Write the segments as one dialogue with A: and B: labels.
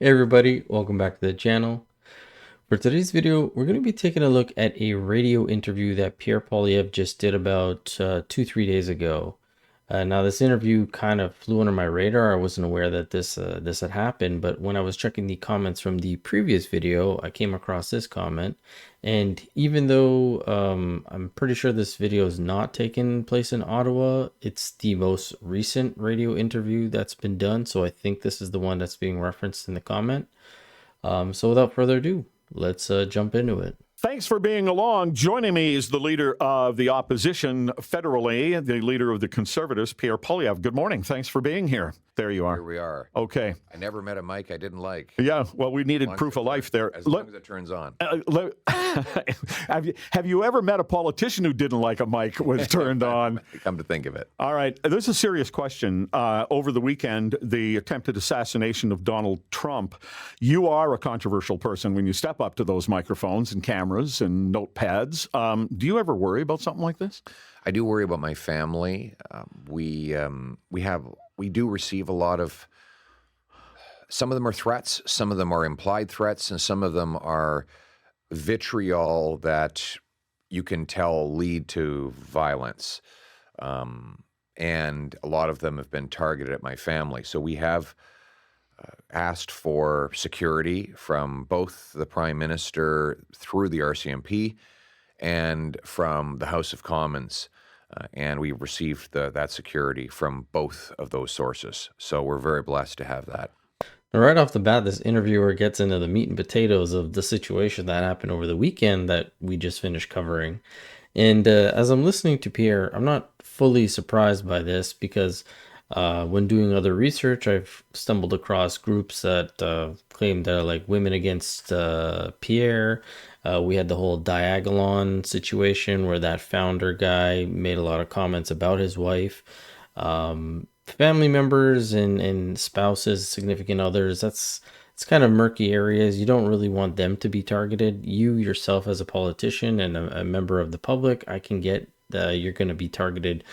A: Hey everybody, welcome back to the channel. For today's video, we're going to be taking a look at a radio interview that Pierre just did about 2-3 days ago. Now this interview kind of flew under my radar. I wasn't aware that this had happened, but when I was checking the comments from the previous video, I came across this comment. And even though I'm pretty sure this video is not taking place in Ottawa, it's the most recent radio interview that's been done. So I think this is the one that's being referenced in the comment. So without further ado, let's jump into it.
B: Thanks for being along. Joining me is the leader of the opposition federally, the leader of the Conservatives, Pierre. Good morning. Thanks for being here. There you are.
C: Here we are.
B: Okay.
C: I never met a mic I didn't like.
B: Yeah, well, we needed proof of life there.
C: As long as it turns on.
B: Have you ever met a politician who didn't like a mic was turned on?
C: Come to think of it.
B: All right. This is a serious question. Over the weekend, the attempted assassination of Donald Trump. You are a controversial person when you step up to those microphones and cameras and notepads. Do you ever worry about something like this?
C: I do worry about my family. We do receive a lot of, some of them are threats, some of them are implied threats, and some of them are vitriol that you can tell lead to violence. And a lot of them have been targeted at my family. So we have asked for security from both the Prime Minister through the RCMP and from the House of Commons. And we received that security from both of those sources. So we're very blessed to have that.
A: Right off the bat, this interviewer gets into the meat and potatoes of the situation that happened over the weekend that we just finished covering. And as I'm listening to Pierre, I'm not fully surprised by this because when doing other research, I've stumbled across groups that claim they're like women against Pierre. We had the whole Diagolon situation where that founder guy made a lot of comments about his wife. Family members and spouses, significant others, it's kind of murky areas. You don't really want them to be targeted. You yourself as a politician and a member of the public, I can get you're going to be targeted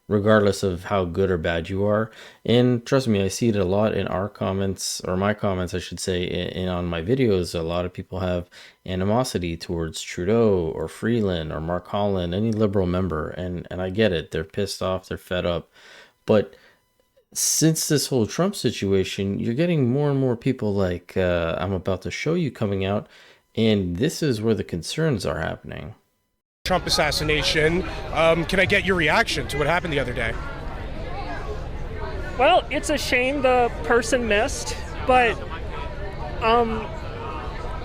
A: regardless of how good or bad you are. And trust me, I see it a lot in our comments, or my comments, I should say, and on my videos. A lot of people have animosity towards Trudeau or Freeland or Mark Holland, any Liberal member. And I get it. They're pissed off. They're fed up. But since this whole Trump situation, you're getting more and more people like I'm about to show you coming out. And this is where the concerns are happening.
D: Trump assassination. Can I get your reaction to what happened the other day?
E: Well, it's a shame the person missed, but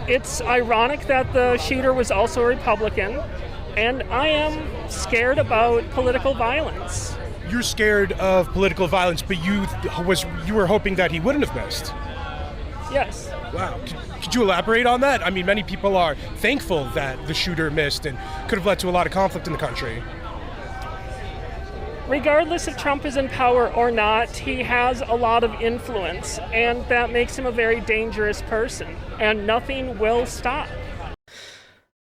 E: it's ironic that the shooter was also a Republican, and I am scared about political violence.
D: You're scared of political violence, but you were hoping that he wouldn't have missed.
E: Yes.
D: Wow. Could you elaborate on that? I mean, many people are thankful that the shooter missed and could have led to a lot of conflict in the country.
E: Regardless if Trump is in power or not, he has a lot of influence, and that makes him a very dangerous person, and nothing will stop.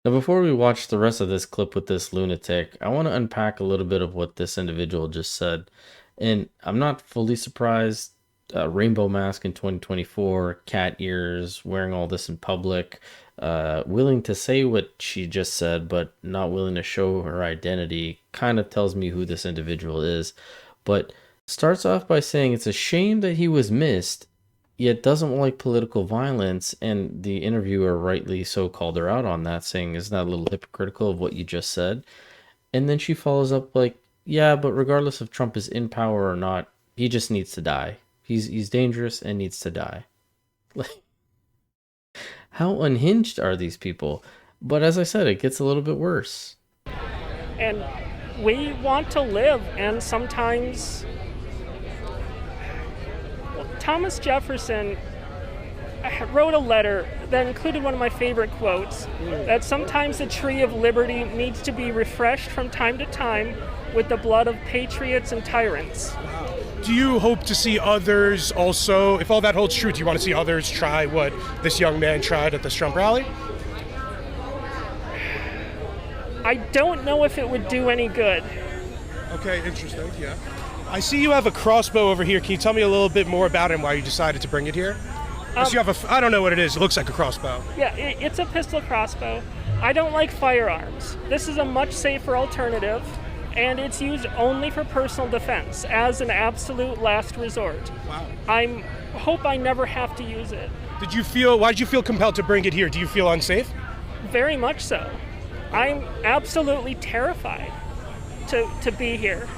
A: Now, before we watch the rest of this clip with this lunatic, I want to unpack a little bit of what this individual just said. And I'm not fully surprised. Rainbow mask in 2024, cat ears, wearing all this in public, willing to say what she just said, but not willing to show her identity, kind of tells me who this individual is. But starts off by saying it's a shame that he was missed, yet doesn't like political violence. And the interviewer rightly so called her out on that, saying, isn't that a little hypocritical of what you just said? And then she follows up like, yeah, but regardless if Trump is in power or not, he just needs to die. He's dangerous and needs to die. Like, how unhinged are these people? But as I said, it gets a little bit worse.
E: And we want to live, and sometimes Thomas Jefferson wrote a letter that included one of my favorite quotes, that sometimes the tree of liberty needs to be refreshed from time to time with the blood of patriots and tyrants.
D: Do you hope to see others also, if all that holds true, do you want to see others try what this young man tried at this Trump rally?
E: I don't know if it would do any good.
D: Okay, interesting, yeah. I see you have a crossbow over here. Can you tell me a little bit more about it and why you decided to bring it here? You have I don't know what it is. It looks like a crossbow.
E: Yeah, it's a pistol crossbow. I don't like firearms. This is a much safer alternative, and it's used only for personal defense as an absolute last resort.
D: Wow.
E: I hope I never have to use it.
D: Why did you feel compelled to bring it here? Do you feel unsafe?
E: Very much so. I'm absolutely terrified to be here.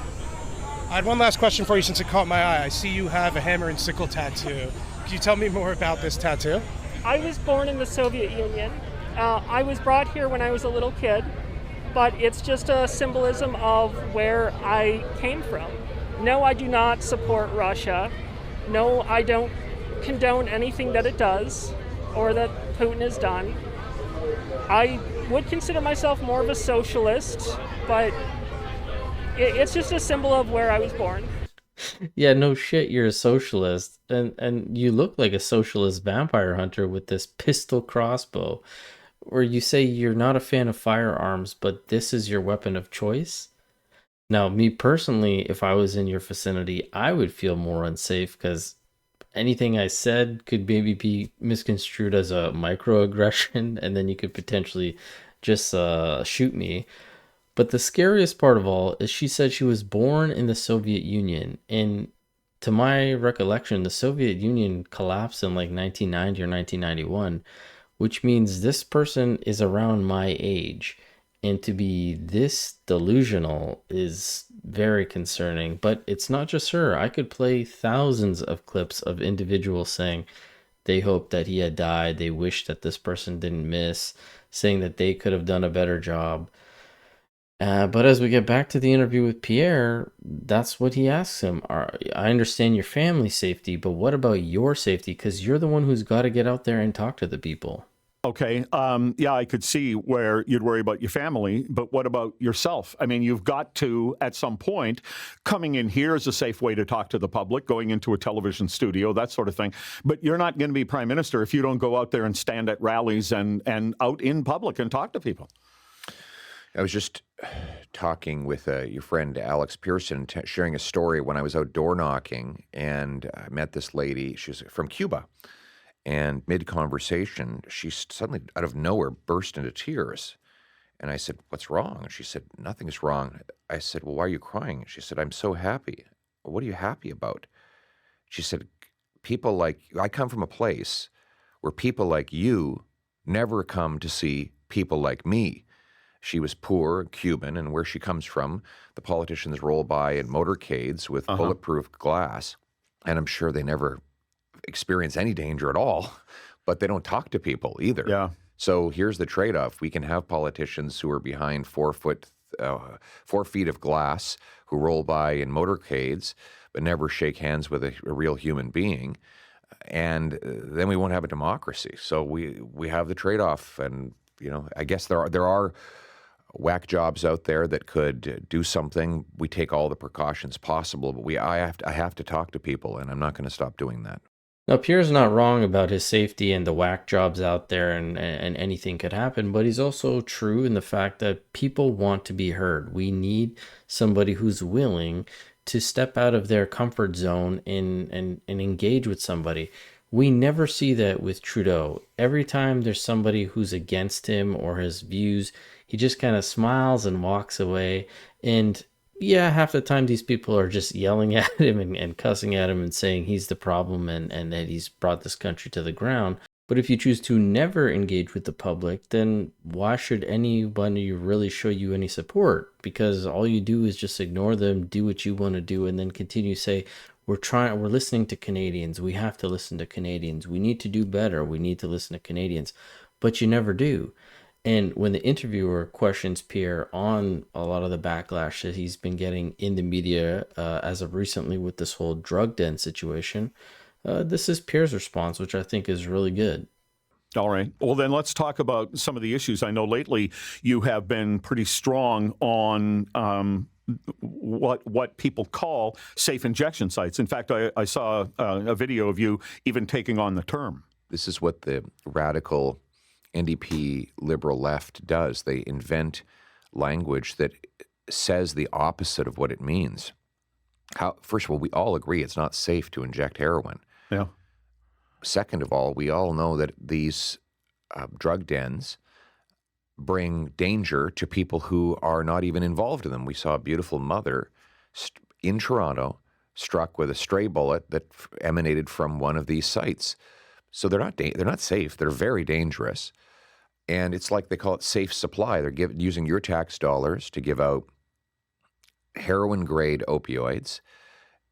D: I had one last question for you since it caught my eye. I see you have a hammer and sickle tattoo. Could you tell me more about this tattoo?
E: I was born in the Soviet Union. I was brought here when I was a little kid, but it's just a symbolism of where I came from. No, I do not support Russia. No, I don't condone anything that it does or that Putin has done. I would consider myself more of a socialist, but it's just a symbol of where I was born.
A: Yeah, no shit, you're a socialist. And you look like a socialist vampire hunter with this pistol crossbow, where you say you're not a fan of firearms, but this is your weapon of choice. Now, me personally, if I was in your vicinity, I would feel more unsafe because anything I said could maybe be misconstrued as a microaggression, and then you could potentially just shoot me. But the scariest part of all is she said she was born in the Soviet Union. And to my recollection, the Soviet Union collapsed in like 1990 or 1991, which means this person is around my age. And to be this delusional is very concerning. But it's not just her. I could play thousands of clips of individuals saying they hoped that he had died. They wished that this person didn't miss, saying that they could have done a better job. But as we get back to the interview with Pierre, that's what he asks him. I understand your family's safety, but what about your safety? Because you're the one who's got to get out there and talk to the people.
B: Okay. Yeah, I could see where you'd worry about your family, but what about yourself? I mean, you've got to, at some point, coming in here is a safe way to talk to the public, going into a television studio, that sort of thing. But you're not going to be prime minister if you don't go out there and stand at rallies and out in public and talk to people.
C: I was just talking with your friend Alex Pearson, sharing a story when I was out door knocking, and I met this lady. She's from Cuba. And mid-conversation, she suddenly, out of nowhere, burst into tears. And I said, "What's wrong?" And she said, "Nothing's wrong." I said, "Well, why are you crying?" She said, "I'm so happy." "Well, what are you happy about?" She said, I come from a place where people like you never come to see people like me." She was poor, Cuban, and where she comes from, the politicians roll by in motorcades with bulletproof glass. And I'm sure they never experience any danger at all, but they don't talk to people either.
B: Yeah.
C: So here's the trade-off. We can have politicians who are behind 4 feet of glass, who roll by in motorcades, but never shake hands with a real human being. And then we won't have a democracy. So we have the trade-off. And, I guess there are whack jobs out there that could do something. We take all the precautions possible, but I have to talk to people, and I'm not going to stop doing that.
A: Now, Pierre's not wrong about his safety and the whack jobs out there and anything could happen, but he's also true in the fact that people want to be heard. We need somebody who's willing to step out of their comfort zone and engage with somebody. We never see that with Trudeau. Every time there's somebody who's against him or his views, he just kind of smiles and walks away. And yeah, half the time these people are just yelling at him and cussing at him and saying he's the problem and that he's brought this country to the ground. But if you choose to never engage with the public, then why should anybody really show you any support? Because all you do is just ignore them, do what you want to do, and then continue to say, we're listening to Canadians. We have to listen to Canadians. We need to do better. We need to listen to Canadians. But you never do. And when the interviewer questions Pierre on a lot of the backlash that he's been getting in the media as of recently with this whole drug den situation, this is Pierre's response, which I think is really good.
B: All right. Well, then let's talk about some of the issues. I know lately you have been pretty strong on what people call safe injection sites. In fact, I saw a video of you even taking on the term.
C: This is what the radical NDP liberal left does. They invent language that says the opposite of what it means. First of all, we all agree it's not safe to inject heroin.
B: Yeah.
C: Second of all, we all know that these drug dens bring danger to people who are not even involved in them. We saw a beautiful mother in Toronto struck with a stray bullet that emanated from one of these sites. So they're not safe. They're very dangerous. And it's like they call it safe supply. They're using your tax dollars to give out heroin grade opioids.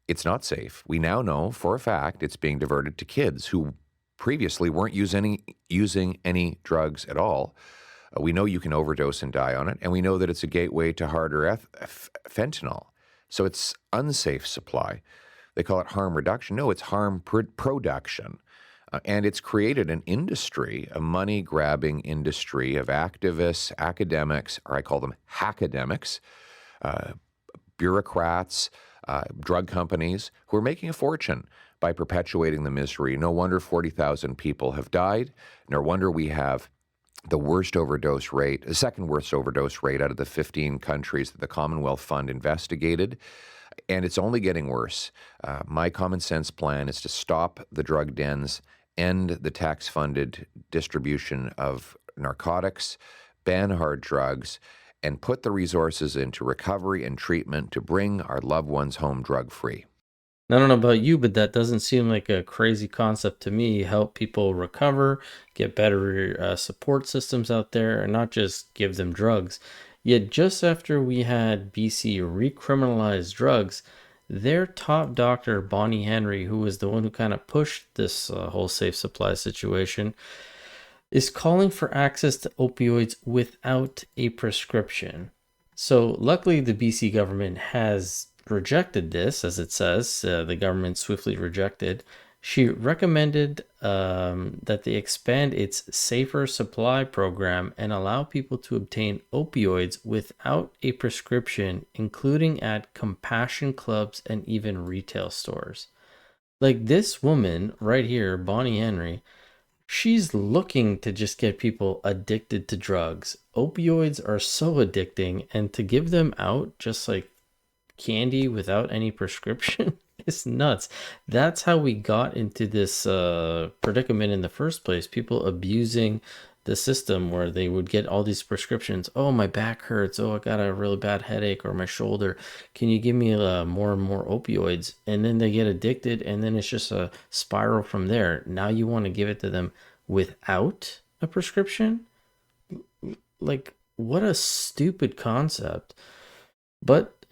C: It's not safe. We now know for a fact it's being diverted to kids who previously weren't using any drugs at all. We know you can overdose and die on it, and we know that it's a gateway to harder fentanyl. So it's unsafe supply. They call it harm reduction. No, it's harm production. And it's created an industry, a money-grabbing industry of activists, academics, or I call them hackademics, bureaucrats, drug companies who are making a fortune by perpetuating the misery. No wonder 40,000 people have died. No wonder we have the worst overdose rate, the second worst overdose rate out of the 15 countries that the Commonwealth Fund investigated. And it's only getting worse. My common sense plan is to stop the drug dens, end the tax-funded distribution of narcotics, ban hard drugs, and put the resources into recovery and treatment to bring our loved ones home drug-free.
A: I don't know about you, but that doesn't seem like a crazy concept to me. Help people recover, get better support systems out there, and not just give them drugs. Yet just after we had BC recriminalize drugs, their top doctor, Bonnie Henry, who was the one who kind of pushed this whole safe supply situation, is calling for access to opioids without a prescription. So luckily the BC government has rejected this, as it says, the government swiftly rejected. She recommended that they expand its safer supply program and allow people to obtain opioids without a prescription, including at compassion clubs and even retail stores. Like this woman right here, Bonnie Henry, she's looking to just get people addicted to drugs. Opioids are so addicting, and to give them out just like candy without any prescription is nuts. That's how we got into this predicament in the first place. People abusing the system where they would get all these prescriptions. Oh, my back hurts. Oh, I got a really bad headache, or my shoulder. Can you give me more and more opioids? And then they get addicted, and then it's just a spiral from there. Now you want to give it to them without a prescription? Like, what a stupid concept.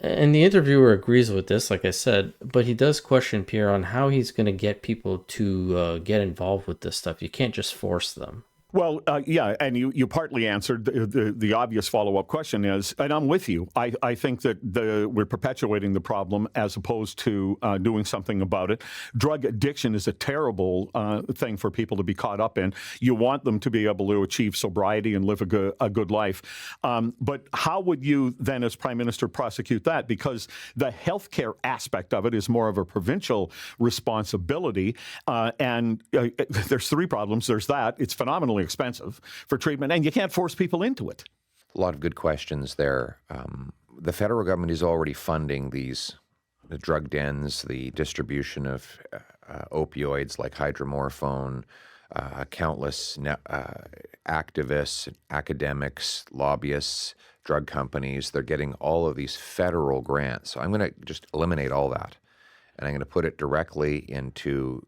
A: And the interviewer agrees with this, like I said, but he does question Pierre on how he's going to get people to get involved with this stuff. You can't just force them.
B: Well, yeah, and you partly answered the obvious follow-up question is, and I'm with you. I think that we're perpetuating the problem as opposed to doing something about it. Drug addiction is a terrible thing for people to be caught up in. You want them to be able to achieve sobriety and live a good life. But how would you then, as Prime Minister, prosecute that? Because the healthcare aspect of it is more of a provincial responsibility. And there's three problems. There's that. It's phenomenally expensive for treatment, and you can't force people into it.
C: A lot of good questions there. The federal government is already funding the drug dens, the distribution of opioids like hydromorphone, countless activists, academics, lobbyists, drug companies. They're getting all of these federal grants. So I'm going to just eliminate all that, and I'm going to put it directly into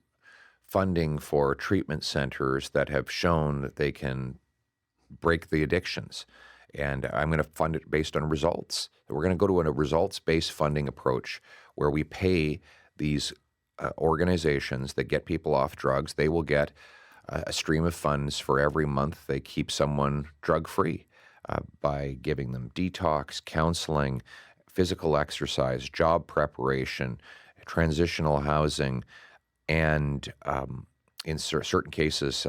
C: funding for treatment centers that have shown that they can break the addictions. And I'm going to fund it based on results. We're going to go to a results-based funding approach where we pay these organizations that get people off drugs. They will get a stream of funds for every month they keep someone drug-free by giving them detox, counseling, physical exercise, job preparation, transitional housing, and in certain cases,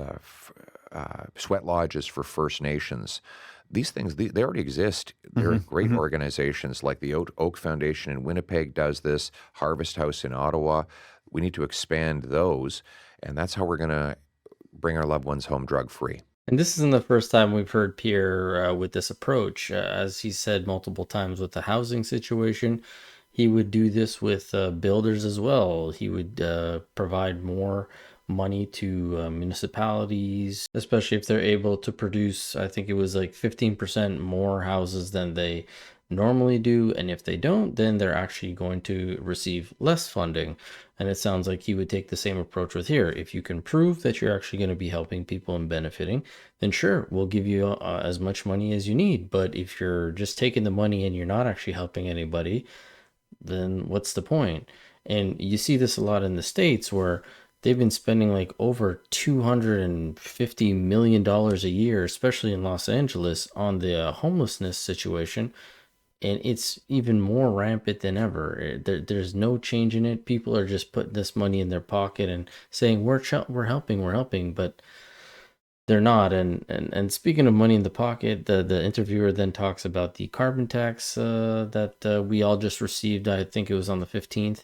C: sweat lodges for First Nations. These things, they already exist. There are great organizations like the Oak Foundation in Winnipeg does this, Harvest House in Ottawa. We need to expand those, and that's how we're going to bring our loved ones home drug-free.
A: And this isn't the first time we've heard Pierre with this approach. As he said multiple times with the housing situation, he would do this with builders as well. He would provide more money to municipalities, especially if they're able to produce, I think it was like 15% more houses than they normally do. And if they don't, then they're actually going to receive less funding. And it sounds like he would take the same approach with here. If you can prove that you're actually going to be helping people and benefiting, then sure, we'll give you as much money as you need. But if you're just taking the money and you're not actually helping anybody, then what's the point? And you see this a lot in the States where they've been spending like over $250 million a year, especially in Los Angeles, on the homelessness situation. And it's even more rampant than ever. There's no change in it. People are just putting this money in their pocket and saying, we're helping, but they're not. And speaking of money in the pocket, the interviewer then talks about the carbon tax that we all just received. I think it was on the 15th.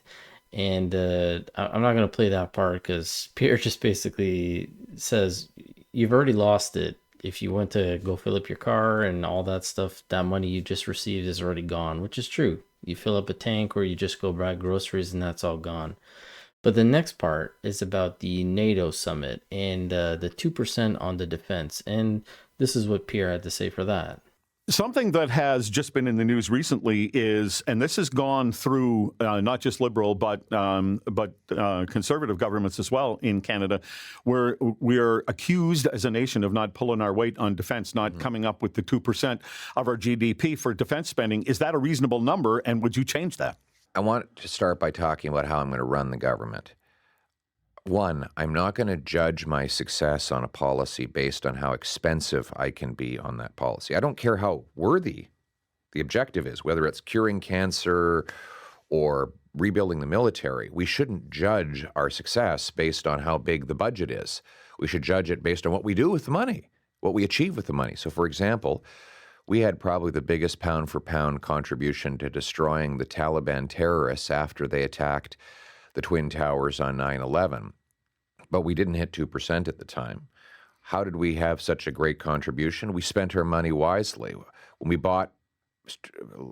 A: And I'm not going to play that part because Pierre just basically says, you've already lost it. If you went to go fill up your car and all that stuff, that money you just received is already gone, which is true. You fill up a tank or you just go buy groceries and that's all gone. But the next part is about the NATO summit and the 2% on the defense. And this is what Pierre had to say for that.
B: Something that has just been in the news recently is, and this has gone through not just Liberal but Conservative governments as well in Canada, where we are accused as a nation of not pulling our weight on defense, not coming up with the 2% of our GDP for defense spending. Is that a reasonable number, and would you change that?
C: I want to start by talking about how I'm going to run the government. One, I'm not going to judge my success on a policy based on how expensive I can be on that policy. I don't care how worthy the objective is, whether it's curing cancer or rebuilding the military. We shouldn't judge our success based on how big the budget is. We should judge it based on what we do with the money, what we achieve with the money. So, for example, we had probably the biggest pound-for-pound contribution to destroying the Taliban terrorists after they attacked the Twin Towers on 9/11, but we didn't hit 2% at the time. How did we have such a great contribution? We spent our money wisely. When we bought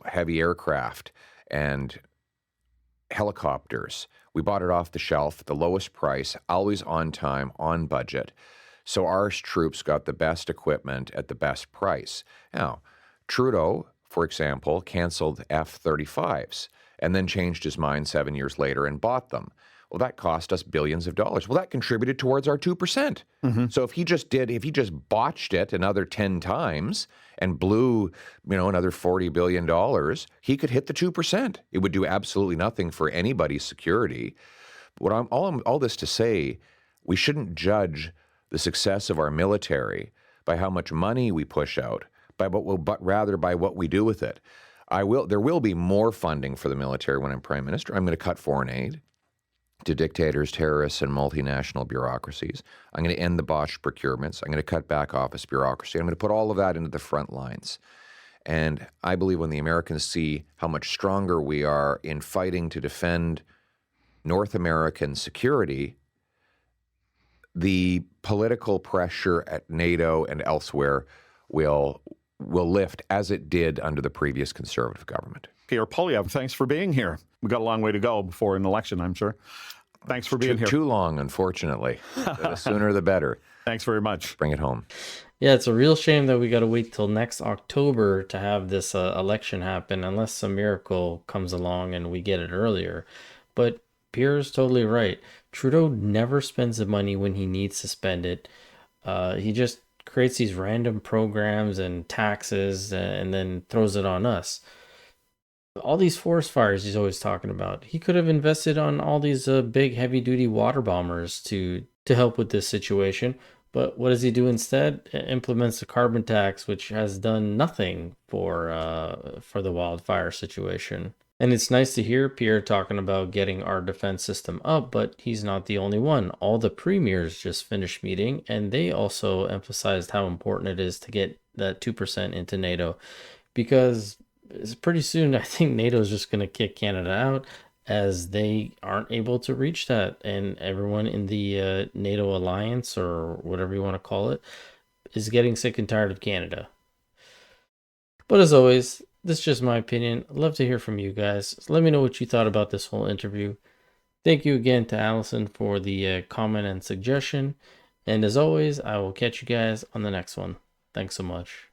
C: heavy aircraft and helicopters, we bought it off the shelf at the lowest price, always on time, on budget. So our troops got the best equipment at the best price. Now, Trudeau, for example, canceled F-35s and then changed his mind 7 years later and bought them. Well, that cost us billions of dollars. Well, that contributed towards our 2%. So if he just botched it another 10 times and blew, another $40 billion, he could hit the 2%. It would do absolutely nothing for anybody's security. All this to say, we shouldn't judge the success of our military by how much money we push out, but rather by what we do with it. There will be more funding for the military when I'm Prime Minister. I'm going to cut foreign aid to dictators, terrorists, and multinational bureaucracies. I'm going to end the botched procurements. I'm going to cut back office bureaucracy. I'm going to put all of that into the front lines. And I believe when the Americans see how much stronger we are in fighting to defend North American security, the political pressure at NATO and elsewhere will lift as it did under the previous Conservative government.
B: Pierre Poilievre, thanks for being here. We've got a long way to go before an election, I'm sure. Thanks for being here.
C: Too long, unfortunately. The sooner the better.
B: Thanks very much.
C: Bring it home.
A: Yeah, it's a real shame that we got to wait till next October to have this election happen, unless some miracle comes along and we get it earlier. But Pierre's totally right. Trudeau never spends the money when he needs to spend it. He just creates these random programs and taxes and then throws it on us. All these forest fires he's always talking about. He could have invested on all these big heavy-duty water bombers to help with this situation. But what does he do instead? Implements the carbon tax, which has done nothing for the wildfire situation. And it's nice to hear Pierre talking about getting our defense system up, but he's not the only one. All the premiers just finished meeting, and they also emphasized how important it is to get that 2% into NATO, because pretty soon I think NATO is just going to kick Canada out, as they aren't able to reach that, and everyone in the NATO alliance, or whatever you want to call it, is getting sick and tired of Canada. But as always, this is just my opinion. I'd love to hear from you guys. So let me know what you thought about this whole interview. Thank you again to Allison for the comment and suggestion. And as always, I will catch you guys on the next one. Thanks so much.